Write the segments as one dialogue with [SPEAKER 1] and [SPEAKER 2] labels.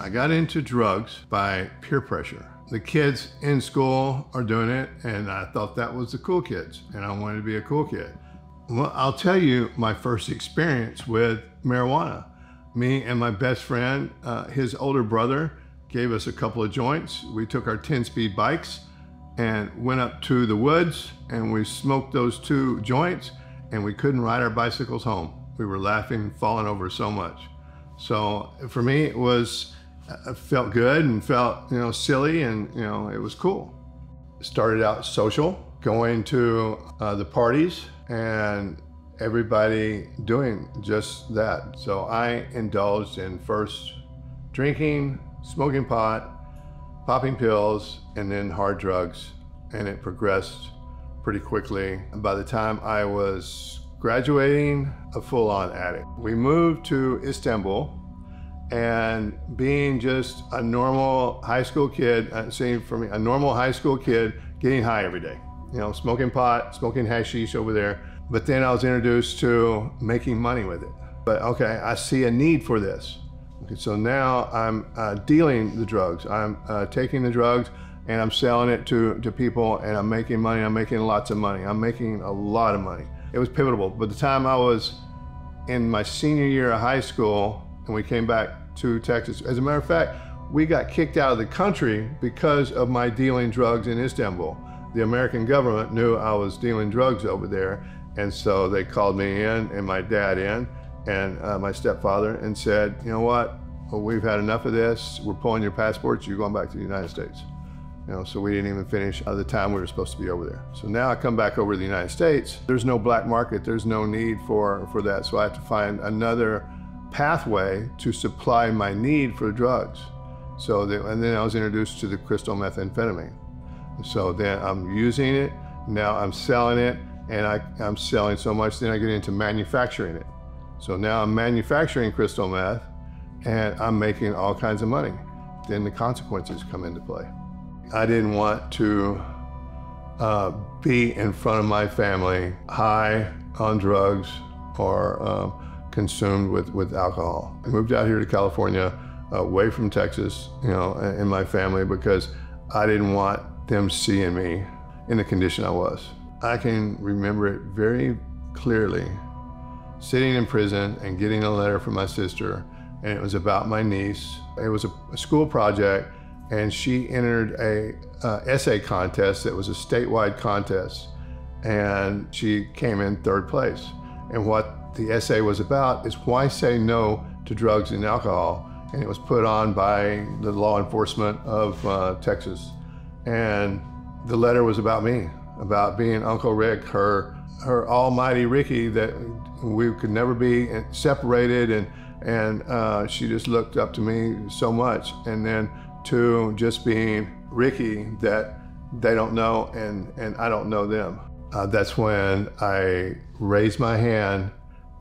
[SPEAKER 1] I got into drugs by peer pressure. The kids in school are doing it, and I thought that was the cool kids, and I wanted to be a cool kid. Well, I'll tell you my first experience with marijuana. Me and my best friend, his older brother, gave us a couple of joints. We took our 10-speed bikes and went up to the woods, and we smoked those 2 joints, and we couldn't ride our bicycles home. We were laughing, falling over so much. So for me, it felt good and felt, silly, and it was cool. Started out social, going to the parties, and everybody doing just that. So I indulged in first drinking, smoking pot, popping pills, and then hard drugs, and it progressed pretty quickly. By the time I was graduating, a full-on addict. We moved to Istanbul, and being just a normal high school kid, a normal high school kid getting high every day. Smoking pot, smoking hashish over there. But then I was introduced to making money with it. But okay, I see a need for this. Okay, so now I'm dealing the drugs. I'm taking the drugs and I'm selling it to people, and I'm making money. I'm making lots of money. I'm making a lot of money. It was pivotal. By the time I was in my senior year of high school, and we came back to Texas. As a matter of fact, we got kicked out of the country because of my dealing drugs in Istanbul. The American government knew I was dealing drugs over there, and so they called me in and my dad in and my stepfather and said, you know what, we've had enough of this. We're pulling your passports. You're going back to the United States. So we didn't even finish the time we were supposed to be over there. So now I come back over to the United States. There's no black market. There's no need for that. So I have to find another pathway to supply my need for drugs. And then I was introduced to the crystal methamphetamine. So then I'm using it, now I'm selling it, and I'm selling so much, then I get into manufacturing it. So now I'm manufacturing crystal meth, and I'm making all kinds of money. Then the consequences come into play. I didn't want to be in front of my family high on drugs or consumed with alcohol. I moved out here to California, away from Texas, and my family, because I didn't want them seeing me in the condition I was. I can remember it very clearly, sitting in prison and getting a letter from my sister, and it was about my niece. It was a school project, and she entered a essay contest that was a statewide contest, and she came in 3rd place. And what the essay was about is why say no to drugs and alcohol, and it was put on by the law enforcement of Texas. And the letter was about me, about being Uncle Rick, her almighty Ricky, that we could never be separated, and she just looked up to me so much. And then to just being Ricky that they don't know and I don't know them. That's when I raised my hand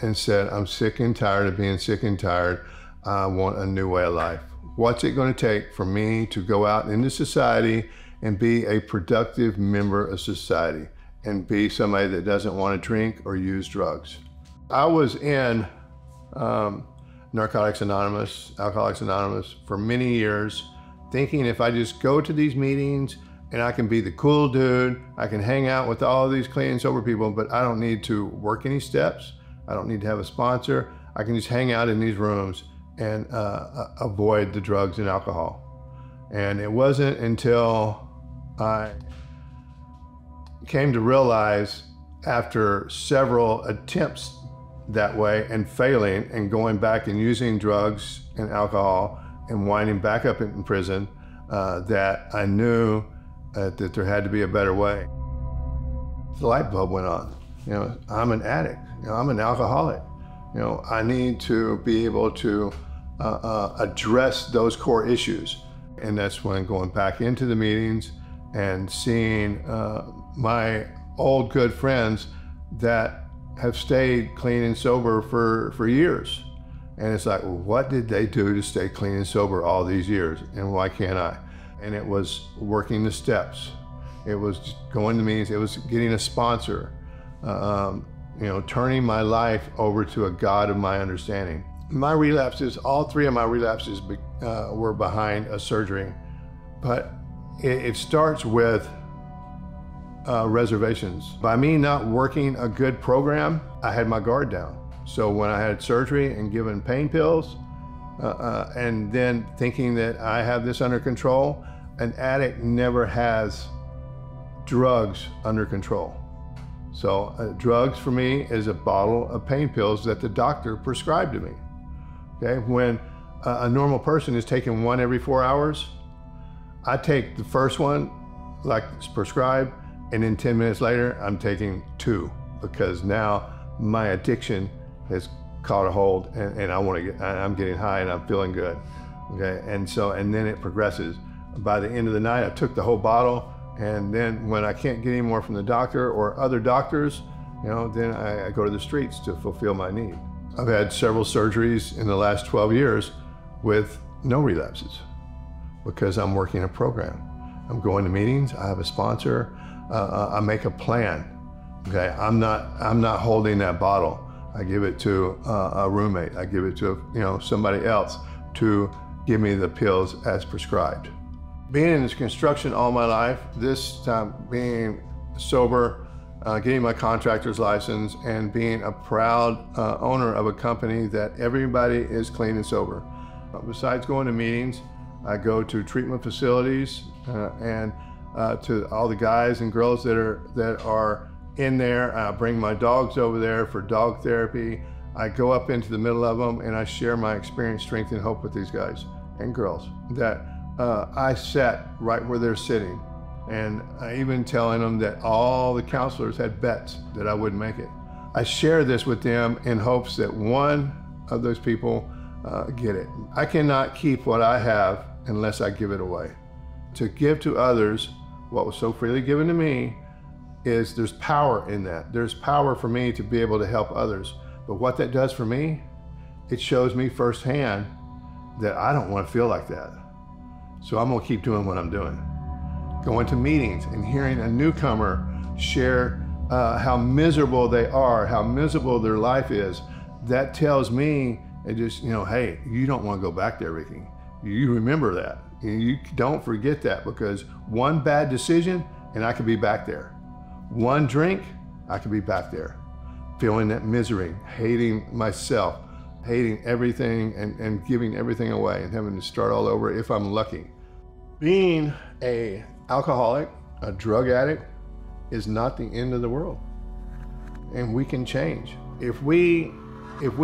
[SPEAKER 1] and said, I'm sick and tired of being sick and tired. I want a new way of life. What's it going to take for me to go out into society and be a productive member of society and be somebody that doesn't want to drink or use drugs? I was in Narcotics Anonymous, Alcoholics Anonymous for many years, thinking if I just go to these meetings and I can be the cool dude, I can hang out with all of these clean and sober people, but I don't need to work any steps. I don't need to have a sponsor. I can just hang out in these rooms and avoid the drugs and alcohol. And it wasn't until I came to realize, after several attempts that way and failing and going back and using drugs and alcohol and winding back up in prison, that I knew that there had to be a better way. The light bulb went on. I'm an addict. I'm an alcoholic. I need to be able to address those core issues. And that's when going back into the meetings and seeing my old good friends that have stayed clean and sober for years. And it's like, well, what did they do to stay clean and sober all these years, and why can't I? And it was working the steps. It was going to meetings. It was getting a sponsor. Turning my life over to a God of my understanding. My relapses, all 3 of my relapses were behind a surgery, but it starts with reservations. By me not working a good program, I had my guard down. So when I had surgery and given pain pills, and then thinking that I have this under control, an addict never has drugs under control. So drugs for me is a bottle of pain pills that the doctor prescribed to me. Okay, when a normal person is taking 1 every 4 hours, I take the first one like it's prescribed, and then 10 minutes later, I'm taking 2 because now my addiction has caught a hold, and I'm getting high and I'm feeling good. Okay, and then it progresses. By the end of the night, I took the whole bottle, and then when I can't get any more from the doctor or other doctors, then I go to the streets to fulfill my need. I've had several surgeries in the last 12 years with no relapses because I'm working a program. I'm going to meetings, I have a sponsor, I make a plan. Okay, I'm not holding that bottle. I give it to a roommate, I give it to somebody else to give me the pills as prescribed. Being in this construction all my life, this time being sober, getting my contractor's license, and being a proud owner of a company that everybody is clean and sober. Besides going to meetings, I go to treatment facilities and to all the guys and girls that are in there. I bring my dogs over there for dog therapy. I go up into the middle of them and I share my experience, strength, and hope with these guys and girls. That I sat right where they're sitting, and I even telling them that all the counselors had bets that I wouldn't make it. I share this with them in hopes that one of those people get it. I cannot keep what I have unless I give it away. To give to others what was so freely given to me is there's power in that. There's power for me to be able to help others. But what that does for me, it shows me firsthand that I don't want to feel like that. So I'm gonna keep doing what I'm doing. Going to meetings and hearing a newcomer share how miserable they are, how miserable their life is, that tells me, hey, you don't want to go back there, Ricky. You remember that. You don't forget that, because one bad decision and I could be back there. One drink, I could be back there. Feeling that misery, hating myself, hating everything and giving everything away and having to start all over if I'm lucky. Being an alcoholic, a drug addict, is not the end of the world. And we can change. If we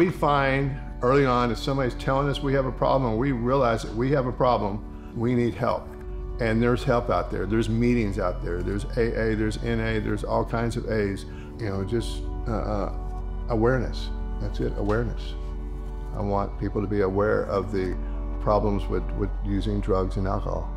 [SPEAKER 1] find early on that somebody's telling us we have a problem, and we realize that we have a problem, we need help. And there's help out there. There's meetings out there. There's AA, there's NA, there's all kinds of A's. Just awareness. That's it, awareness. I want people to be aware of the problems with using drugs and alcohol.